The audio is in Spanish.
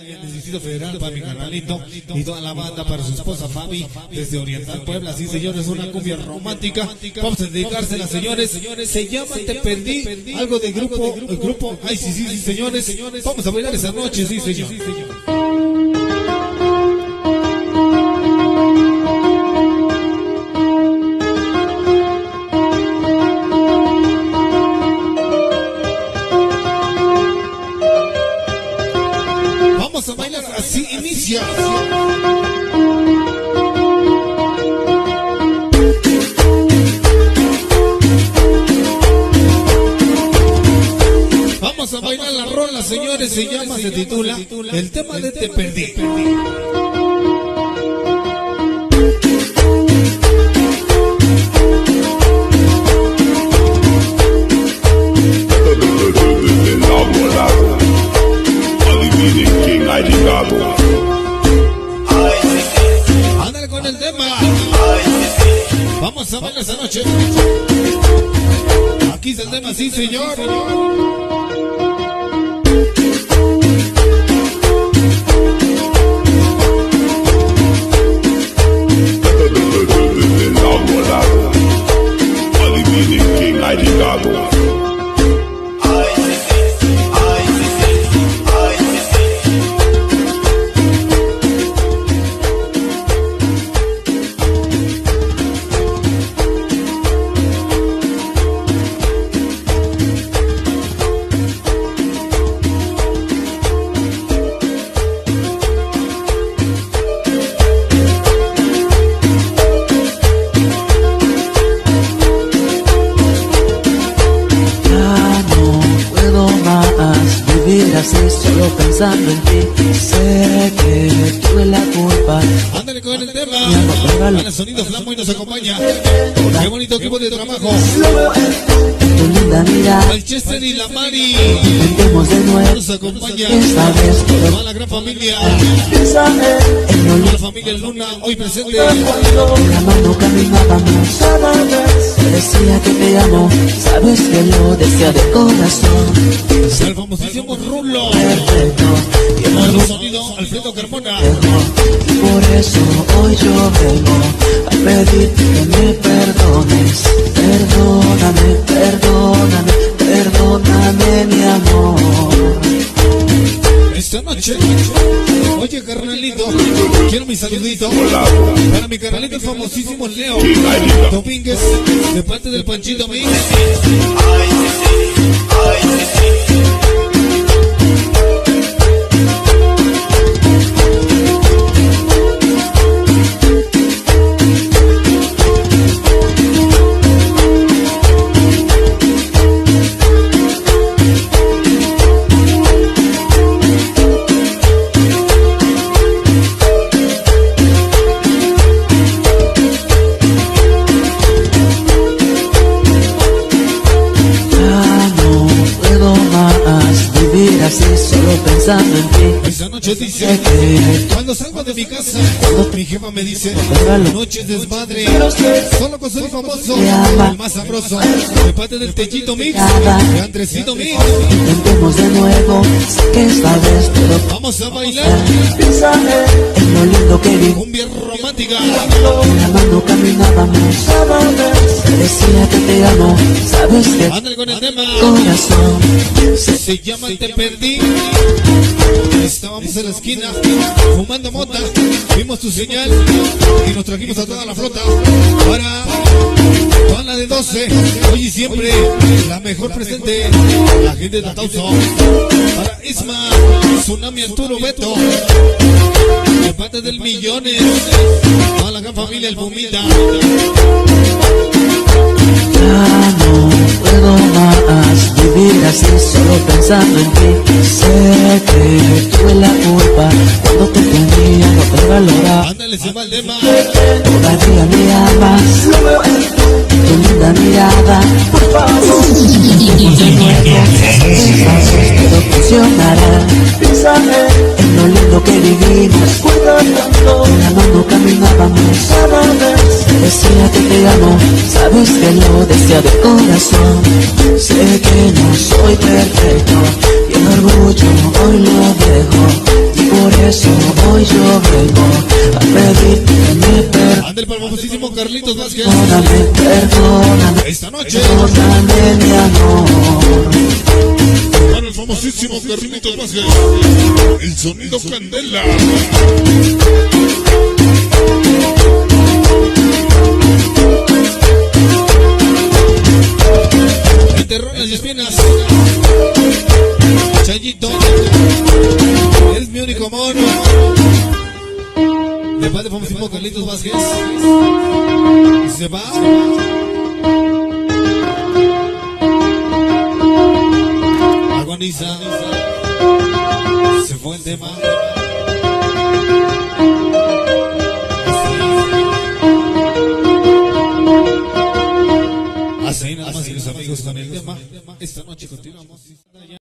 en el Distrito Federal para mi carnalito y toda la banda, para su esposa Fabi desde Oriental Puebla. Sí, señores, una cumbia romántica. Vamos a dedicársela, señores. Se llama Te Perdí, algo de grupo. Ay, sí, señores. Vamos a bailar esa noche, sí, señor. Vamos a bailar, así inicia. Vamos a bailar la rola, señores, se titula El tema de Te Perdí. Ándale con el tema. Vamos a bailar esa noche. Aquí está el tema, sí, señor. Adivinen quién ha llegado. Solo pensando en ti, sé que tuve la culpa. Ándale con el tema. El sonido Flamo y nos acompaña. Qué bonito equipo de trabajo. Tu linda mirada, El Chester y la Mari. intentemos de nuevo. Nos acompaña Esta vez toda la gran familia. en lo La familia Luna hoy presente. la mano caminábamos. Decía que te amo, sabes que lo decía de corazón. El famosísimo Rulo. Perfecto, y el El sonido Alfredo Carmona. por eso hoy yo vengo a pedirte que me perdones. Perdóname mi amor. Esta noche, oye carnalito, quiero mi saludito para mi carnalito el famosísimo Leo Domínguez, de parte del Panchito Mix. Solo pensando en ti. Esta noche dice, cuando salgo de mi casa, mi jefa me dice, noches desmadre, solo que soy famoso, el más sabroso, de parte del Techito Mix, de Andresito Mix. Intentemos de nuevo, sé que esta vez puedo. Vamos a bailar En lo lindo que vi, cumbia romántica. la mano caminábamos. Decía que te amo, sabes que Ándale con el tema. corazón Se llama Te Perdí. Estábamos en la esquina fumando mota, vimos tu señal y nos trajimos a toda la flota para toda la de 12. Hoy y siempre la mejor presente, la gente de Tauso. Para Isma, Tsunami, Arturo, Beto, de parte del Millones, toda la gran familia El Pumita. Ya no puedo más vivir así, solo pensando en ti. Sé que tuve la culpa cuando te tenía, no te valoraba. Ándale, se va el tema. Todavía me amas, tu linda mirada. Por favor, de nuevo, todo funcionará. En lo lindo que vivimos, la mano caminábamos. Decía que te amo, sabes que lo decía de corazón. Sé que no soy perfecto y el orgullo hoy lo dejo. Y eso hoy yo vengo a pedirte mi perdón. Ande para el famosísimo Carlitos Vázquez. Perdóname, Esta noche perdóname mi amor. para el famosísimo Carlitos Vázquez. El sonido candela. Terrones y espinas. Chayito, eres mi único amor. De padre famosísimo Carlitos Vázquez. Se va. Agoniza. Se fue el tema. Así nada más, mis amigos, con el tema. Esta noche continuamos.